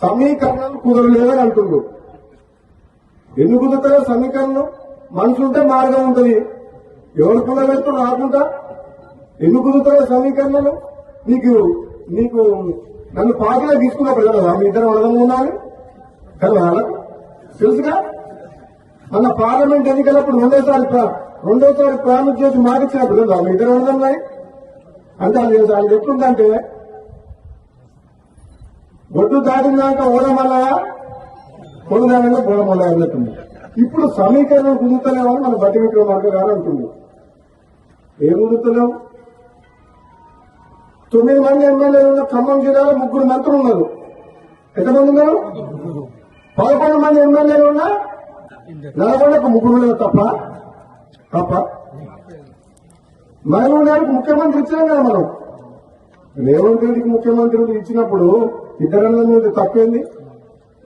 సమీకరణాలు కుదరలేదని అంటుండ్రు. ఎందుకు కుదురుతారో సమీకరణం? మనసుంటే మార్గం ఉంటుంది. ఎవరు కుదరబెడుతూ రాకుండా ఎందుకు కుదురుతారో సమీకరణలు? నీకు నన్ను పార్టీలో తీసుకున్నప్పుడు కదా మీ ఇద్దరు వడదం ఉండాలి కదా, వాళ్ళకు తెలుసుగా. మన పార్లమెంట్ ఎన్నికలప్పుడు రెండోసారి ప్రామిస్ చేసి మాటిచ్చినప్పుడు కదా మీ ఇద్దరు వడదన్నాయి. అంటే వాళ్ళు ఎట్లుందంటే ఒడ్డు దాటినాక ఓడమల్లయా, పొడు దానిలో బోడమల్లయా అన్నట్టుంది. ఇప్పుడు సమీకరణం కుదురుతలేమని మన బట్టి విక్రమార్క గారు అంటుంది. ఏం కుదురుతలేవు? 9 మంది ఎమ్మెల్యేలు ఉన్న ఖమ్మం జిల్లాలో 3 మంత్రులు ఉన్నారు. ఎంతమంది ఉన్నారు? 11 మంది ఎమ్మెల్యేలు ఉన్నా నల్గొండకు 3 తప్ప మహబూబ్ గారికి ముఖ్యమంత్రి ఇచ్చినాం కదా మనం. రేవంత్ రెడ్డికి ముఖ్యమంత్రి ఇచ్చినప్పుడు ఇద్దరన్న మీద తప్పేంది?